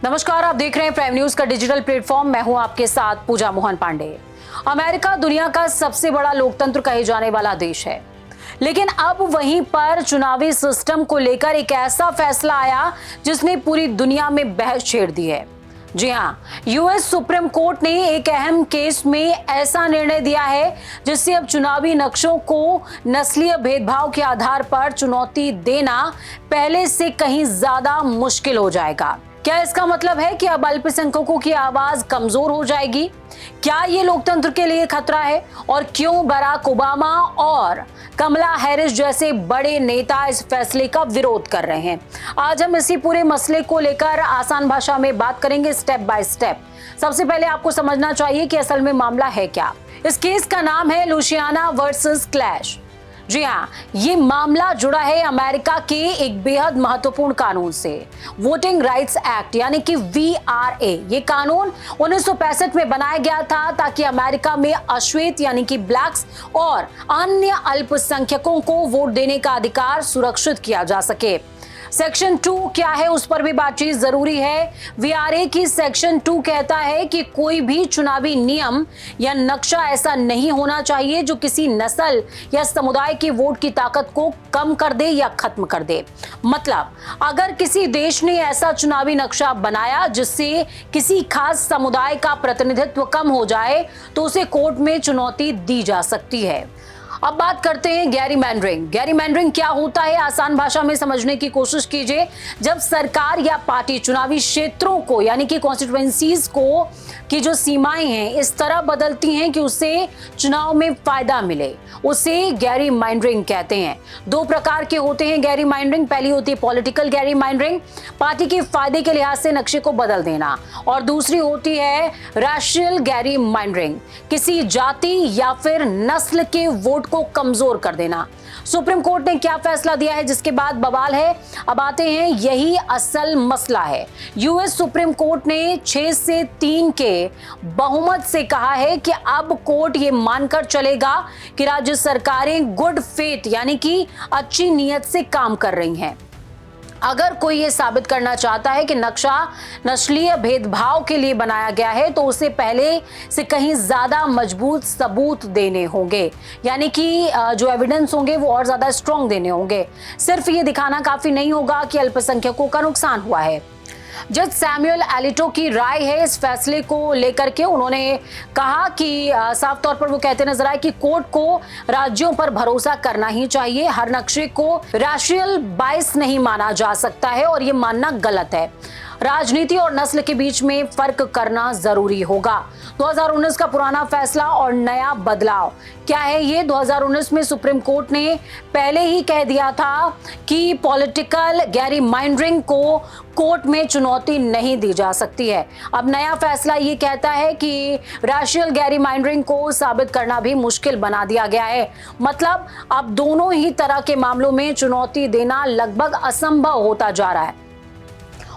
नमस्कार, आप देख रहे हैं प्राइम न्यूज का डिजिटल प्लेटफॉर्म। मैं हूं आपके साथ पूजा मोहन पांडे। अमेरिका दुनिया का सबसे बड़ा लोकतंत्र कहे जाने वाला देश है, लेकिन अब वहीं पर चुनावी सिस्टम को लेकर एक ऐसा फैसला आया जिसने पूरी दुनिया में बहस छेड़ दी है। जी हां, यूएस सुप्रीम कोर्ट ने एक अहम केस में ऐसा निर्णय दिया है जिससे अब चुनावी नक्शों को नस्लीय भेदभाव के आधार पर चुनौती देना पहले से कहीं ज्यादा मुश्किल हो जाएगा। क्या इसका मतलब है कि अब अल्पसंख्यकों की आवाज कमजोर हो जाएगी? क्या ये लोकतंत्र के लिए खतरा है? और क्यों बराक ओबामा और कमला हैरिस जैसे बड़े नेता इस फैसले का विरोध कर रहे हैं? आज हम इसी पूरे मसले को लेकर आसान भाषा में बात करेंगे, स्टेप बाय स्टेप। सबसे पहले आपको समझना चाहिए कि असल में मामला है क्या। इस केस का नाम है लुसियाना वर्सेस क्लैश। जी हाँ, ये मामला जुड़ा है अमेरिका के एक बेहद महत्वपूर्ण कानून से, वोटिंग राइट्स एक्ट यानी कि VRA। ये कानून 1965 में बनाया गया था ताकि अमेरिका में अश्वेत यानी कि ब्लैक्स और अन्य अल्पसंख्यकों को वोट देने का अधिकार सुरक्षित किया जा सके। सेक्शन 2 क्या है, उस पर भी बातचीत जरूरी है। VRA की सेक्शन 2 कहता है कि कोई भी चुनावी नियम या नक्शा ऐसा नहीं होना चाहिए जो किसी नस्ल या समुदाय की वोट की ताकत को कम कर दे या खत्म कर दे। मतलब, अगर किसी देश ने ऐसा चुनावी नक्शा बनाया जिससे किसी खास समुदाय का प्रतिनिधित्व कम हो जाए तो उसे कोर्ट में चुनौती दी जा सकती है। अब बात करते हैं गैरीमैंडरिंग। गैरीमैंडरिंग क्या होता है, आसान भाषा में समझने की कोशिश कीजिए। जब सरकार या पार्टी चुनावी क्षेत्रों को यानी कि कॉन्स्टिट्यूएंसीज को की जो सीमाएं हैं इस तरह बदलती हैं कि उससे चुनाव में फायदा मिले, उसे गैरीमैंडरिंग कहते हैं। दो प्रकार के होते हैं गैरीमैंडरिंग। पहली होती है पॉलिटिकल गैरीमैंडरिंग, पार्टी के फायदे के लिहाज से नक्शे को बदल देना, और दूसरी होती है राशियल गैरीमैंडरिंग, किसी जाति या फिर नस्ल के वोट को कमजोर कर देना। सुप्रीम कोर्ट ने क्या फैसला दिया है जिसके बाद बवाल है? अब आते हैं, यही असल मसला है। यूएस सुप्रीम कोर्ट ने 6 से 3 के बहुमत से कहा है कि अब कोर्ट ये मानकर चलेगा कि राज्य सरकारें गुड फेथ यानी कि अच्छी नीयत से काम कर रही हैं। अगर कोई ये साबित करना चाहता है कि नक्शा नस्लीय भेदभाव के लिए बनाया गया है तो उसे पहले से कहीं ज्यादा मजबूत सबूत देने होंगे, यानी कि जो एविडेंस होंगे वो और ज्यादा स्ट्रॉन्ग देने होंगे। सिर्फ ये दिखाना काफी नहीं होगा कि अल्पसंख्यकों का नुकसान हुआ है। जज सैमुअल एलिटो की राय है इस फैसले को लेकर के। उन्होंने कहा कि साफ तौर पर वो कहते नजर आए कि कोर्ट को राज्यों पर भरोसा करना ही चाहिए। हर नक्शे को राशियल बायस नहीं माना जा सकता है और ये मानना गलत है। राजनीति और नस्ल के बीच में फर्क करना जरूरी होगा। 2019 का पुराना फैसला और नया बदलाव क्या है ये? 2019 में सुप्रीम कोर्ट ने पहले ही कह दिया था कि पॉलिटिकल गैरीमैंडरिंग को कोर्ट में चुनौती नहीं दी जा सकती है। अब नया फैसला ये कहता है कि राशियल गैरीमैंडरिंग को साबित करना भी मुश्किल बना दिया गया है। मतलब अब दोनों ही तरह के मामलों में चुनौती देना लगभग असंभव होता जा रहा है।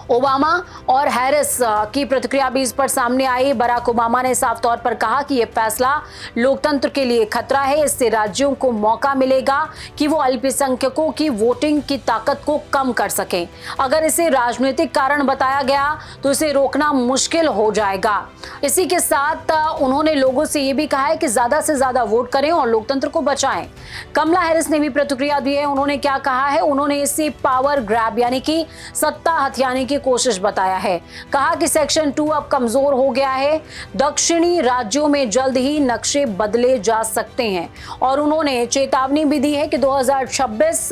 ओबामा और हैरिस की प्रतिक्रिया भी इस पर सामने आई। बराक ओबामा ने साफ तौर पर कहा कि यह फैसला लोकतंत्र के लिए खतरा है। इससे राज्यों को मौका मिलेगा कि वो अल्पसंख्यकों की वोटिंग की ताकत को कम कर सकें। अगर इसे राजनीतिक कारण बताया गया तो इसे रोकना मुश्किल हो जाएगा। इसी के साथ उन्होंने लोगों से ये भी कहा है कि ज्यादा से ज्यादा वोट करें और लोकतंत्र को बचाएं। कमला हैरिस ने भी प्रतिक्रिया दी है। उन्होंने क्या कहा है? उन्होंने इसे पावर ग्रैब यानी कि सत्ता हथियाने की कोशिश बताया है। कहा कि सेक्शन 2 अब कमजोर हो गया है। दक्षिणी राज्यों में जल्द ही नक्शे बदले जा सकते हैं और उन्होंने चेतावनी भी दी है कि 2026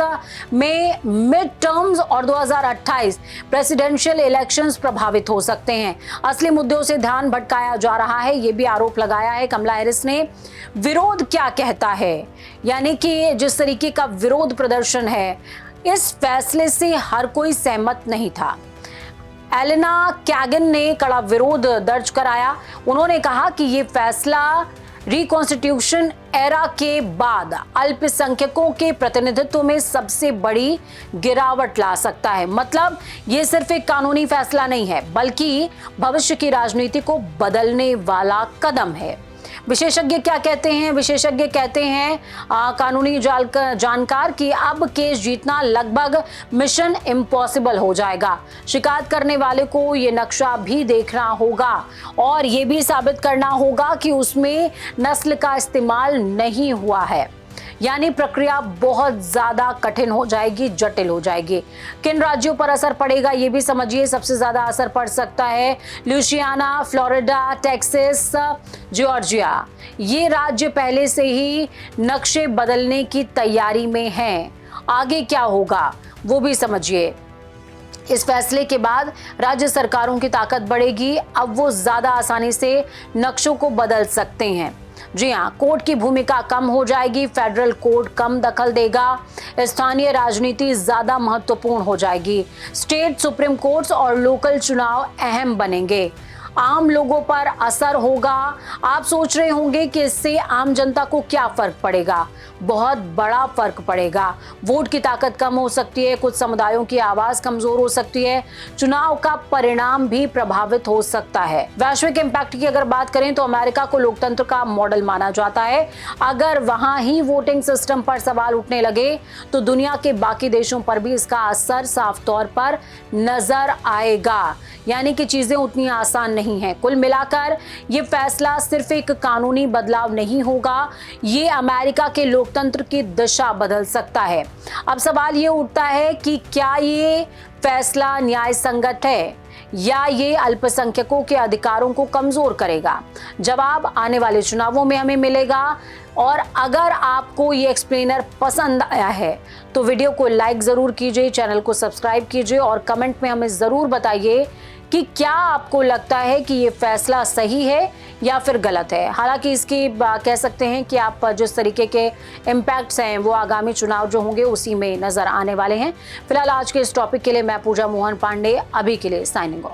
में मिड टर्म्स और 2028 प्रेसिडेंशियल इलेक्शंस प्रभावित हो सकते हैं। असली मुद्दों से ध्यान भटकाया जा रहा है, यह भी आरोप लगाया है कमला हैरिस ने। विरोध क्या कहता है, यानी कि जिस तरीके का विरोध प्रदर्शन है, इस फैसले से हर कोई सहमत नहीं था। एलेना कैगन ने कड़ा विरोध दर्ज कराया। उन्होंने कहा कि ये फैसला रिकॉन्स्टिट्यूशन एरा के बाद अल्पसंख्यकों के प्रतिनिधित्व में सबसे बड़ी गिरावट ला सकता है। मतलब ये सिर्फ एक कानूनी फैसला नहीं है बल्कि भविष्य की राजनीति को बदलने वाला कदम है। विशेषज्ञ क्या कहते हैं? विशेषज्ञ कहते हैं कानूनी जानकार कि अब केस जीतना लगभग मिशन इम्पॉसिबल हो जाएगा। शिकायत करने वाले को ये नक्शा भी देखना होगा और ये भी साबित करना होगा कि उसमें नस्ल का इस्तेमाल नहीं हुआ है। यानी प्रक्रिया बहुत ज्यादा कठिन हो जाएगी, जटिल हो जाएगी। किन राज्यों पर असर पड़ेगा ये भी समझिए। सबसे ज्यादा असर पड़ सकता है लुइसियाना, फ्लोरिडा, टेक्सास, जॉर्जिया। ये राज्य पहले से ही नक्शे बदलने की तैयारी में हैं। आगे क्या होगा वो भी समझिए। इस फैसले के बाद राज्य सरकारों की ताकत बढ़ेगी। अब वो ज्यादा आसानी से नक्शों को बदल सकते हैं। जी हाँ, कोर्ट की भूमिका कम हो जाएगी। फेडरल कोर्ट कम दखल देगा। स्थानीय राजनीति ज्यादा महत्वपूर्ण हो जाएगी। स्टेट सुप्रीम कोर्ट्स और लोकल चुनाव अहम बनेंगे। आम लोगों पर असर होगा। आप सोच रहे होंगे कि इससे आम जनता को क्या फर्क पड़ेगा? बहुत बड़ा फर्क पड़ेगा। वोट की ताकत कम हो सकती है, कुछ समुदायों की आवाज कमजोर हो सकती है, चुनाव का परिणाम भी प्रभावित हो सकता है। वैश्विक इम्पैक्ट की अगर बात करें तो अमेरिका को लोकतंत्र का मॉडल माना जाता है। अगर वहां ही वोटिंग सिस्टम पर सवाल उठने लगे तो दुनिया के बाकी देशों पर भी इसका असर साफ तौर पर नजर आएगा। यानी कि चीजें उतनी आसान नहीं है। कुल मिलाकर ये फैसला सिर्फ एक कानूनी बदलाव नहीं होगा, ये अमेरिका के लोकतंत्र की दिशा बदल सकता है। अब सवाल ये उठता है कि क्या ये फैसला न्याय संगत है या ये अल्पसंख्यकों के अधिकारों को कमजोर करेगा? जवाब आने वाले चुनावों में हमें मिलेगा। और अगर आपको ये एक्सप्लेनर पसंद आया है तो वीडियो को लाइक जरूर कीजिए, चैनल को सब्सक्राइब कीजिए और कमेंट में हमें जरूर बताइए कि क्या आपको लगता है कि ये फैसला सही है या फिर गलत है। हालांकि इसकी कह सकते हैं कि आप जिस तरीके के इम्पैक्ट्स हैं वो आगामी चुनाव जो होंगे उसी में नजर आने वाले हैं। फिलहाल आज के इस टॉपिक के लिए मैं पूजा मोहन पांडे अभी के लिए साइनिंग ऑफ।